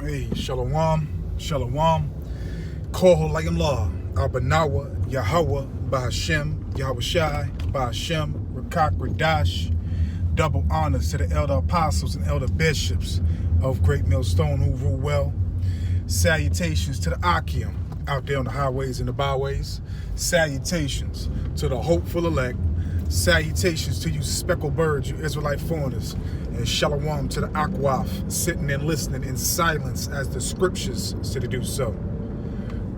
Hey, Shalom, Shalom, Kohol Layam Law, Abanawa, Yahweh, Bahashem, Yahweh Shai, Bahashem, Rakak, Radash. Double honors to the elder apostles and elder bishops of Great Millstone who rule well. Salutations to the Akim out there on the highways and the byways. Salutations to the hopeful elect. Salutations to you speckled birds, you Israelite foreigners. And shalom to the Akwaf, sitting and listening in silence as the scriptures say to do so.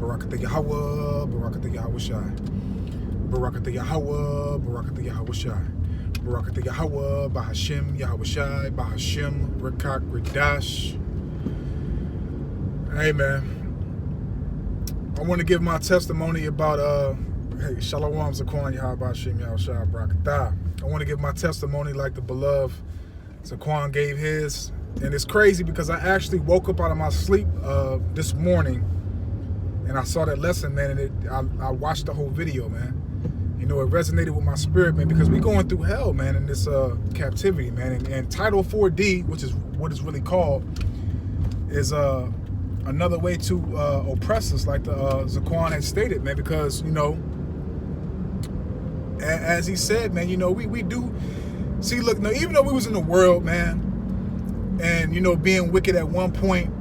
Barakatah Yahweh, Barakatah Yahweh Shai. Barakatah Yahweh, Barakatah Yahweh Shai. Barakatah Yahweh, Bahashem, Yahweh Shai, Bahashem, Rakak, Radash. Hey man, I want to give my testimony about hey, Shalom Zaquan Yahweh Hashem Yahweh Shai Barakatah. I want to give my testimony like the beloved Zaquan gave his. And it's crazy because I actually woke up out of my sleep this morning and I saw that lesson, man, and I watched the whole video, man. You know, it resonated with my spirit, man, because we going through hell, man, in this captivity, man. And Title 4D, which is what it's really called, is another way to oppress us, like the Zaquan had stated, man, because, you know, as he said, man, you know, we do see, look, no, even though we was in the world, man, and, you know, being wicked at one point,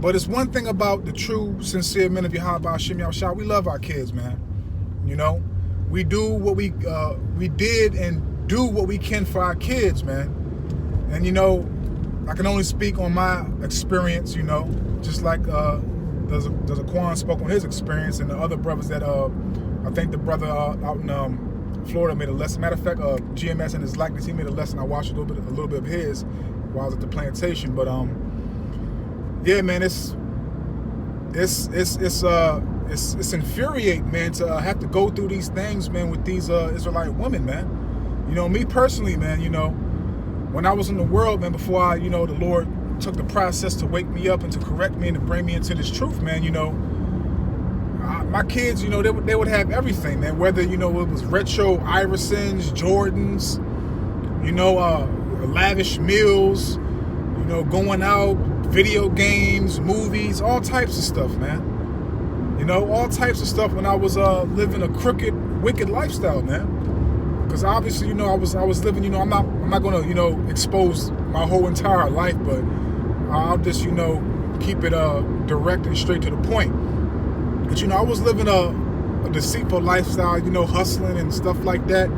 but it's one thing about the true, sincere men of Yahweh Hashem Yahweh Shai, we love our kids, man. You know, we do what we did and do what we can for our kids, man. And, you know, I can only speak on my experience, you know, just like the Zaquan spoke on his experience, and the other brothers that, I think the brother out in Florida made a lesson. Matter of fact, GMS and his likeness, he made a lesson. I watched a little bit of his while I was at the plantation. But yeah, man, it's infuriating, man, to have to go through these things, man, with these Israelite women, man. You know, me personally, man, you know, when I was in the world, man, before I, you know, the Lord took the process to wake me up and to correct me and to bring me into this truth, man, you know, my kids, you know, they would have everything, man, whether, you know, it was retro Iversons, Jordans, you know, lavish meals, you know, going out, video games, movies, all types of stuff, man. You know, all types of stuff when I was living a crooked, wicked lifestyle, man. Because obviously, you know, I was living, you know, I'm not gonna, you know, expose my whole entire life, but I'll just, you know, keep it direct and straight to the point. But, you know, I was living a deceitful lifestyle, you know, hustling and stuff like that.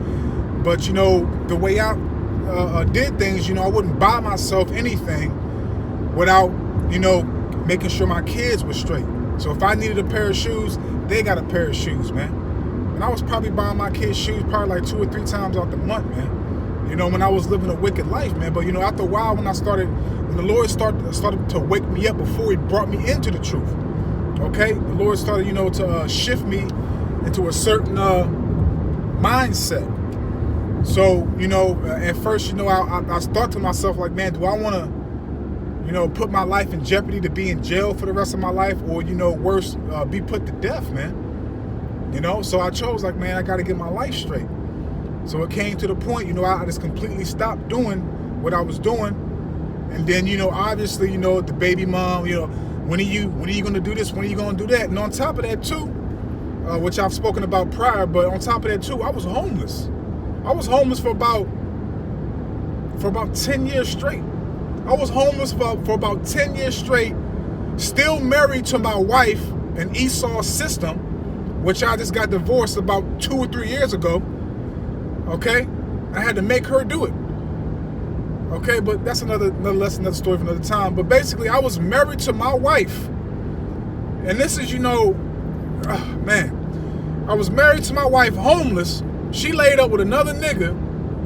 But, you know, the way I did things, you know, I wouldn't buy myself anything without, you know, making sure my kids were straight. So if I needed a pair of shoes, they got a pair of shoes, man. And I was probably buying my kids shoes probably like 2 or 3 times out the month, man. You know, when I was living a wicked life, man. But, you know, after a while, when the Lord started to wake me up before he brought me into the truth, okay? The Lord started, you know, to shift me into a certain mindset. So, you know, at first, you know, I thought to myself, like, man, do I want to, you know, put my life in jeopardy to be in jail for the rest of my life, or, you know, worse, be put to death, man? You know, so I chose, like, man, I got to get my life straight. So it came to the point, you know, I just completely stopped doing what I was doing. And then, you know, obviously, you know, the baby mom, you know, when are you going to do this? When are you going to do that? And on top of that, too, which I've spoken about prior, but on top of that, too, I was homeless. I was homeless for about 10 years straight. I was homeless for about 10 years straight, still married to my wife in Esau's system, which I just got divorced about 2 or 3 years ago. Okay? I had to make her do it. Okay, but that's another lesson, another story for another time. But basically, I was married to my wife. And this is, you know, man, I was married to my wife, homeless. She laid up with another nigga,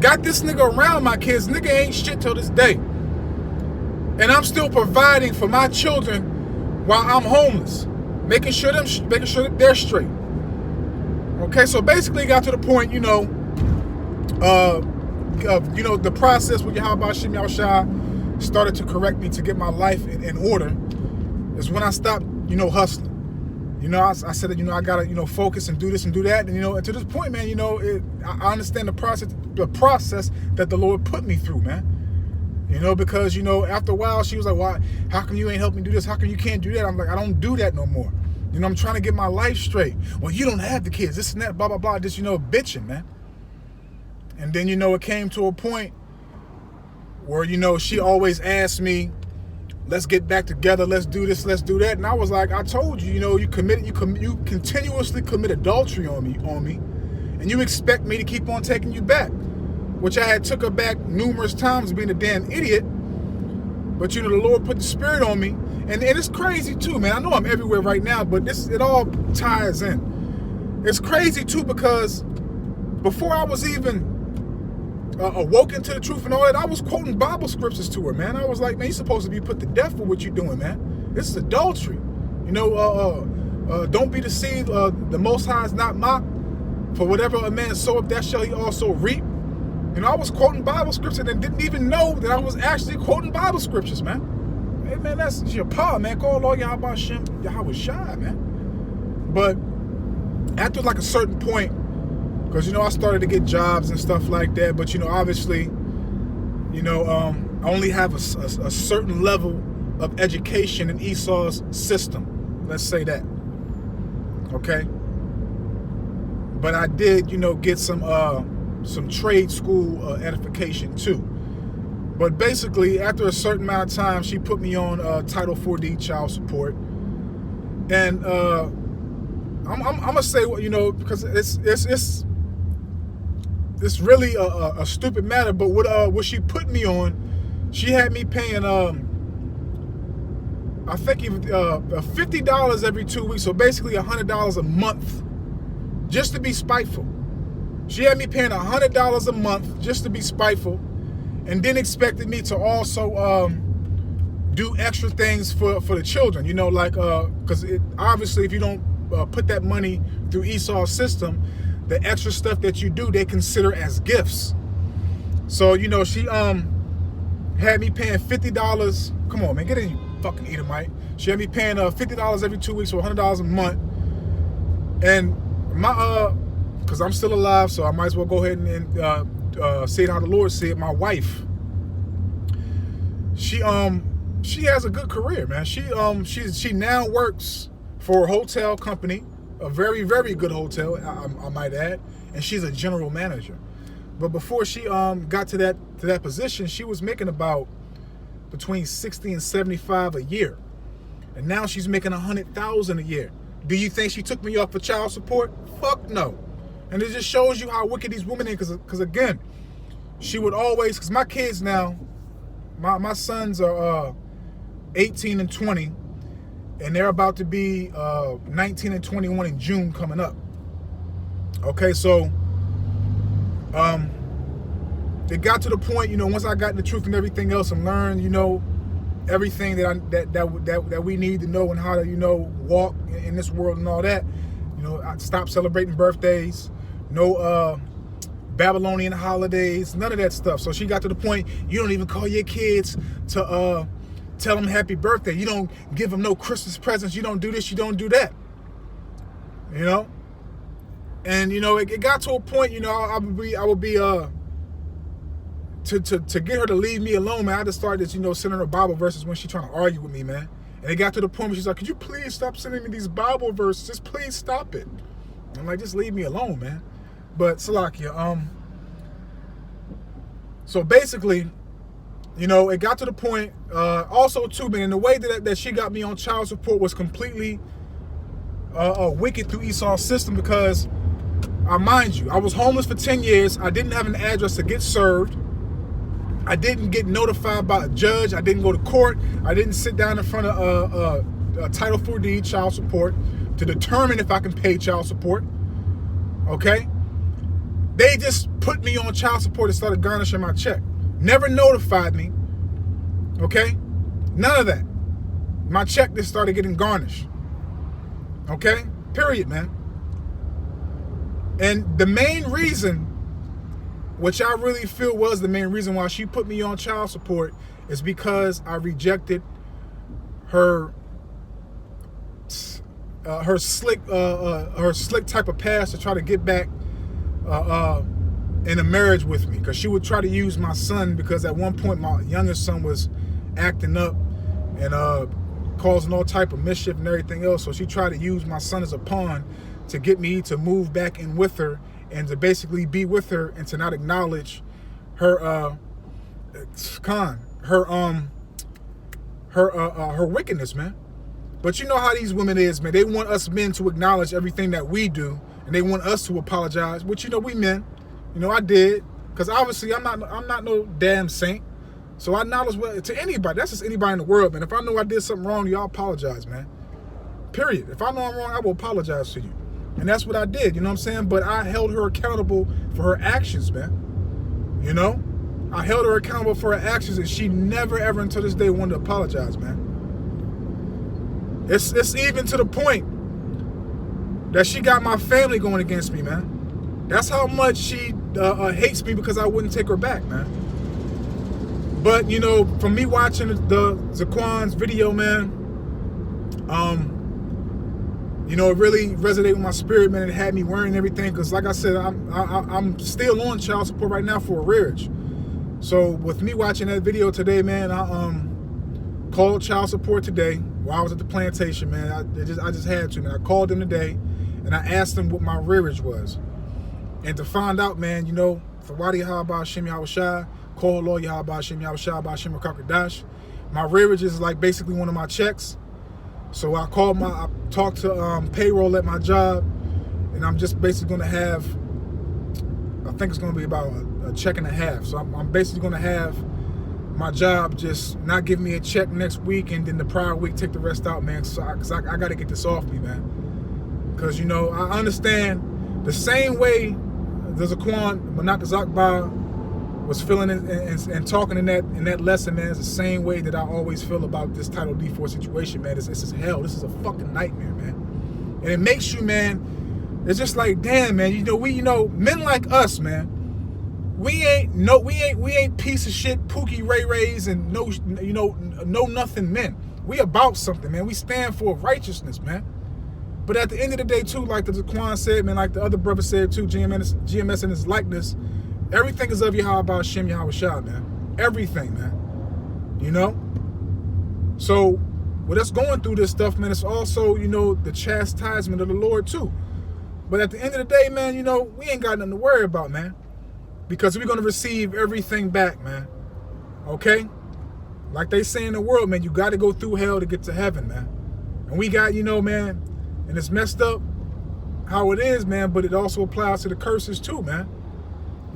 got this nigga around my kids. Nigga ain't shit till this day. And I'm still providing for my children while I'm homeless, making sure that they're straight. Okay, so basically, it got to the point, you know, you know, the process with Yahweh Hashem Yahweh Shai started to correct me to get my life in order. Is when I stopped, you know, hustling. You know, I said that, you know, I gotta, you know, focus and do this and do that, and, you know, and to this point, man, you know, I understand the process that the Lord put me through, man. You know, because, you know, after a while, she was like, why, how come you ain't help me do this? How come you can't do that? I'm like, I don't do that no more. You know, I'm trying to get my life straight. Well, you don't have the kids, this and that, blah, blah, blah. Just, you know, bitching, man. And then, you know, it came to a point where, you know, she always asked me, let's get back together, let's do this, let's do that. And I was like, I told you, you know, you continuously commit adultery on me, and you expect me to keep on taking you back. Which I had took her back numerous times being a damn idiot. But, you know, the Lord put the Spirit on me. And it's crazy, too, man. I know I'm everywhere right now, but it all ties in. It's crazy, too, because before I was even awoken to the truth and all that, I was quoting Bible scriptures to her, man. I was like, man, you're supposed to be put to death for what you're doing, man. This is adultery. You know, don't be deceived. The Most High is not mocked. For whatever a man soweth, that shall he also reap. You know, I was quoting Bible scriptures and didn't even know that I was actually quoting Bible scriptures, man. Hey, man, that's your power, man. Call all Yahweh Shem, Yahweh Shai, man. But after like a certain point, because, you know, I started to get jobs and stuff like that, but, you know, obviously, you know, I only have a certain level of education in Esau's system. Let's say that. Okay? But I did, you know, get some trade school edification too. But basically, after a certain amount of time, she put me on Title 4D child support, and I'm gonna say, you know, because it's really a stupid matter. But what she put me on, she had me paying I think even $50 every 2 weeks, so basically $100 a month, just to be spiteful. She had me paying $100 a month just to be spiteful, and then expected me to also do extra things for the children. You know, like, because obviously if you don't put that money through Esau's system, the extra stuff that you do, they consider as gifts. So, you know, she had me paying $50. Come on, man, get in, you fucking Edomite. She had me paying $50 every 2 weeks, or $100 a month. And my because I'm still alive, so I might as well go ahead and say it how the Lord said. My wife, she has a good career, man. She now works for a hotel company, a very, very good hotel, I might add, and she's a general manager. But before she got to that position, she was making about between 60 and 75 a year, and now she's making 100,000 a year. Do you think she took me off for child support? Fuck no. And it just shows you how wicked these women are, because again, she would always, because my kids now, my sons are 18 and 20, and they're about to be 19 and 21 in June coming up. Okay, so it got to the point, you know, once I got in the truth and everything else and learned, you know, everything that we need to know and how to, you know, walk in this world and all that. You know, I stopped celebrating birthdays, no Babylonian holidays, none of that stuff. So she got to the point, you don't even call your kids to tell them happy birthday. You don't give them no Christmas presents. You don't do this, you don't do that. You know? And, you know, it got to a point, you know, I would be to get her to leave me alone, man. I just started, you know, sending her Bible verses when she's trying to argue with me, man. And it got to the point where she's like, could you please stop sending me these Bible verses? Just please stop it. I'm like, just leave me alone, man. But Salakia, so basically, you know, it got to the point, also too, man, and the way that she got me on child support was completely wicked through Esau's system, because, mind you, I was homeless for 10 years. I didn't have an address to get served. I didn't get notified by a judge. I didn't go to court. I didn't sit down in front of Title 4D child support to determine if I can pay child support. Okay? They just put me on child support and started garnishing my check. Never notified me. Okay? None of that. My check just started getting garnished. Okay? Period, man. And the main reason, which I really feel was the main reason why she put me on child support, is because I rejected her slick type of pass to try to get back in a marriage with me, because she would try to use my son, because at one point my youngest son was acting up and causing all type of mischief and everything else. So she tried to use my son as a pawn to get me to move back in with her and to basically be with her and to not acknowledge her her wickedness, man. But you know how these women is, man. They want us men to acknowledge everything that we do, and they want us to apologize. Which, you know, we men, you know, I did, because obviously I'm not no damn saint. So I acknowledge to anybody. That's just anybody in the world, man. If I know I did something wrong, y'all apologize, man. Period. If I know I'm wrong, I will apologize to you. And that's what I did, you know what I'm saying? But I held her accountable for her actions, man. You know? I held her accountable for her actions, and she never, ever until this day wanted to apologize, man. It's even to the point that she got my family going against me, man. That's how much she hates me, because I wouldn't take her back, man. But, you know, from me watching the Zaquan's video, man, you know, it really resonated with my spirit, man. It had me worrying everything, because like I said, I'm still on child support right now for arrearage. So with me watching that video today, man, I called child support today while I was at the plantation, man. I just had to, man. I called them today, and I asked them what my arrearage was. And to find out, man, you know, Fawadi Yahaba Hashem Yahushua, Kol Lo Yahaba Hashem Yahushua Hashem Kakadash, my arrearage is like basically one of my checks. So I talked to payroll at my job, and I'm just basically going to have, I think it's going to be about a check and a half. So I'm basically going to have my job just not give me a check next week, and then the prior week take the rest out, man. So I got to get this off me, man. Because, you know, I understand the same way the Zaquan Manak Zakba was feeling and talking in that lesson, man, is the same way that I always feel about this Title D4 situation, man. This is hell. This is a fucking nightmare, man. And it makes you, man, it's just like, damn, man, you know, men like us, man, we ain't piece of shit Pookie Ray Rays and no nothing men. We about something, man. We stand for righteousness, man. But at the end of the day, too, like the Zaquan said, man, like the other brother said, too, GMS in his likeness, everything is of Yahweh Hashem Yahushua, man. Everything, man. You know? So, with us going through this stuff, man, it's also, you know, the chastisement of the Lord, too. But at the end of the day, man, you know, we ain't got nothing to worry about, man. Because we're going to receive everything back, man. Okay? Like they say in the world, man, you got to go through hell to get to heaven, man. And we got, you know, man, and it's messed up how it is, man, but it also applies to the curses too, man.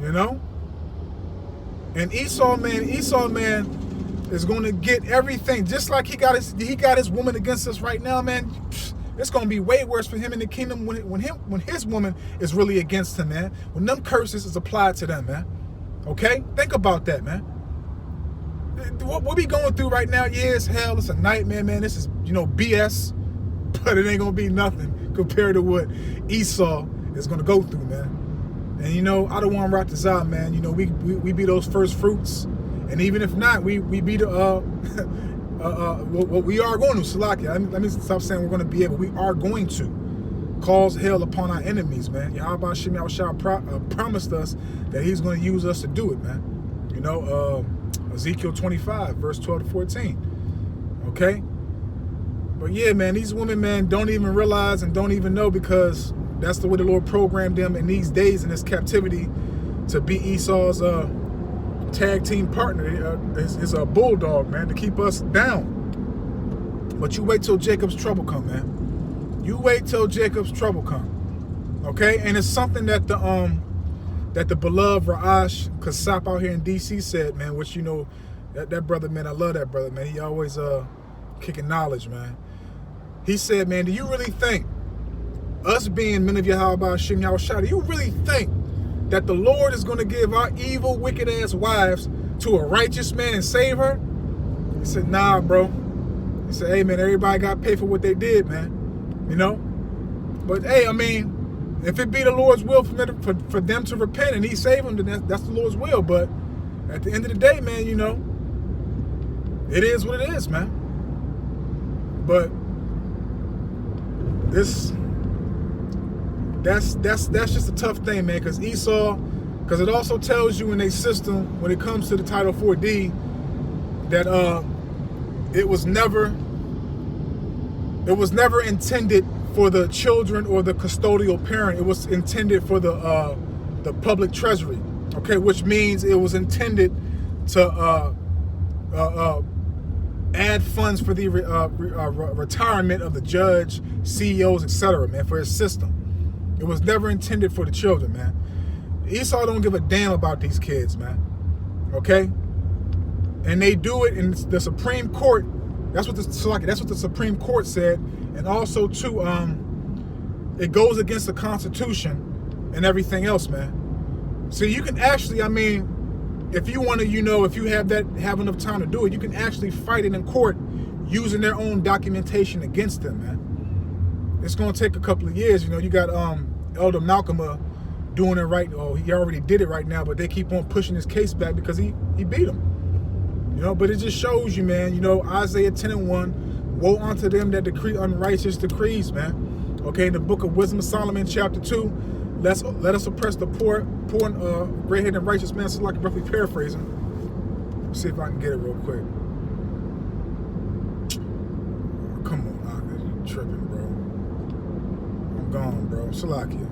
You know? And Esau, man, is going to get everything. Just like he got his woman against us right now, man. It's going to be way worse for him in the kingdom when his woman is really against him, man. When them curses is applied to them, man. Okay? Think about that, man. What we going through right now, yeah, it's hell. It's a nightmare, man. This is, you know, BS. But it ain't going to be nothing compared to what Esau is going to go through, man. And, you know, I don't want to rock this out, man. You know, we be those first fruits. And even if not, we be the... what we are going to, Salakia. Let me stop saying we're going to be able. We are going to cause hell upon our enemies, man. Yahweh Hashem Yahushua promised us that he's going to use us to do it, man. You know, Ezekiel 25, verse 12 to 14. Okay? But yeah, man, these women, man, don't even realize and don't even know, because that's the way the Lord programmed them in these days, in this captivity, to be Esau's tag team partner, is a bulldog, man, to keep us down. But you wait till Jacob's trouble come, man. You wait till Jacob's trouble come. Okay? And it's something that the beloved Ra'ash Kasap out here in DC said, man, which, you know, that brother, man, I love that brother, man. He always kicking knowledge, man. He said, man, do you really think, us being men of Yahweh Hashem Yahushua, do you really think that the Lord is going to give our evil, wicked-ass wives to a righteous man and save her? He said, nah, bro. He said, hey, man, everybody got to pay for what they did, man. You know? But, hey, I mean, if it be the Lord's will for them to repent and he save them, then that's the Lord's will. But at the end of the day, man, you know, it is what it is, man. But that's just a tough thing, man, because Esau Because it also tells you in a system, when it comes to the Title 4D, that it was never intended for the children or the custodial parent. It was intended for the public treasury, okay, which means it was intended to add funds for the retirement of the judge, CEOs, etc., man, for his system. It was never intended for the children, man. Esau don't give a damn about these kids, man, okay? And they do it in the Supreme Court. That's what the Supreme Court said. And also, too, it goes against the Constitution and everything else, man. So you can actually, I mean, if you want to, if you have enough time to do it, you can actually fight it in court using their own documentation against them, man. It's going to take a couple of years. You got Elder Malcolm doing it right. Oh, he already did it right now, but they keep on pushing his case back because he beat him. But it just shows you, man, Isaiah 10:1, woe unto them that decree unrighteous decrees, man. Okay, in the book of Wisdom of Solomon, chapter 2, let us oppress the poor and gray-headed and righteous man. So, like, roughly paraphrasing. Let's see if I can get it real quick. Oh, come on, you tripping, bro. I'm gone, bro. Salakia.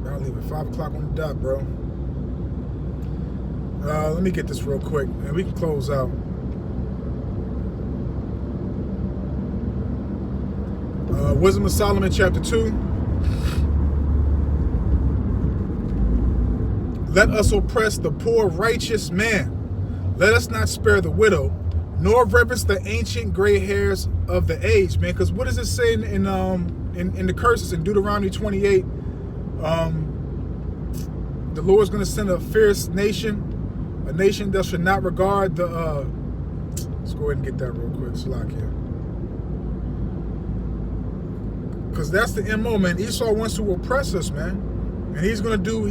I'll leave at 5 o'clock on the dot, bro. Let me get this real quick, and we can close out. Wisdom of Solomon, chapter 2. Let us oppress the poor righteous man. Let us not spare the widow, nor reverence the ancient gray hairs of the age, man. Because what does it say in the curses in Deuteronomy 28? The Lord's going to send a fierce nation, a nation that should not regard the. Let's go ahead and get that real quick. Salakia. Because that's the MO, man. Esau wants to oppress us, man, and he's gonna do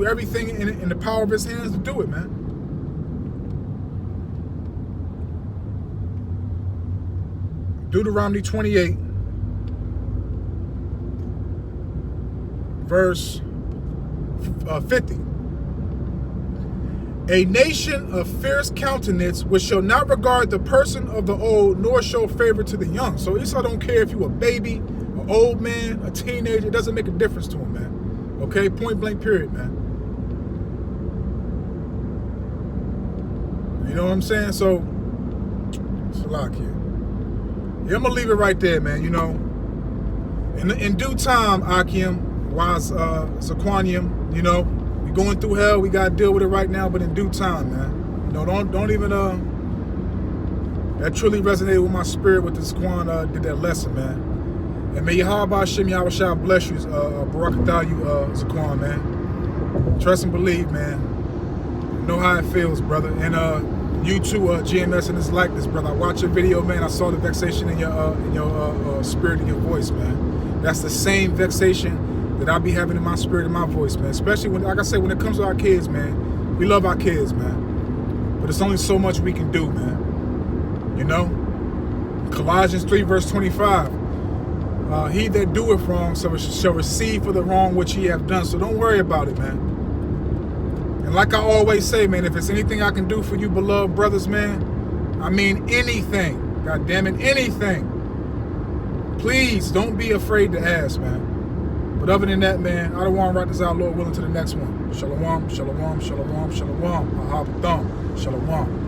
everything in the power of his hands to do it, man. Deuteronomy 28, verse 50. A nation of fierce countenance which shall not regard the person of the old, nor show favor to the young. So Esau don't care if you a baby, an old man, a teenager. It doesn't make a difference to him, man. Okay, point blank, period, man. You know what I'm saying? So, Salakia. Yeah, I'm gonna leave it right there, man. In due time, Akim, wise Zaquanium, we going through hell. We gotta deal with it right now, but in due time, man. Don't even that truly resonated with my spirit with this Zaquan did that lesson, man. And may Yahweh Hashem Yahushua bless you, Barakatah, you Zaquan, man. Trust and believe, man. Know how it feels, brother. And you too, GMS, and his likeness, brother. I watched your video, man. I saw the vexation in your spirit, in your voice, man. That's the same vexation that I be having in my spirit and my voice, man. Especially when, like I said, when it comes to our kids, man. We love our kids, man. But it's only so much we can do, man. Colossians 3, verse 25. He that doeth wrong shall receive for the wrong which he have done. So don't worry about it, man. And like I always say, man, if it's anything I can do for you, beloved brothers, man, I mean anything. God damn it, anything. Please don't be afraid to ask, man. But other than that, man, I don't want to write this out, Lord willing, to the next one. Shalom, shalom, shalom, shalom. Ahab Thumb. Shalom.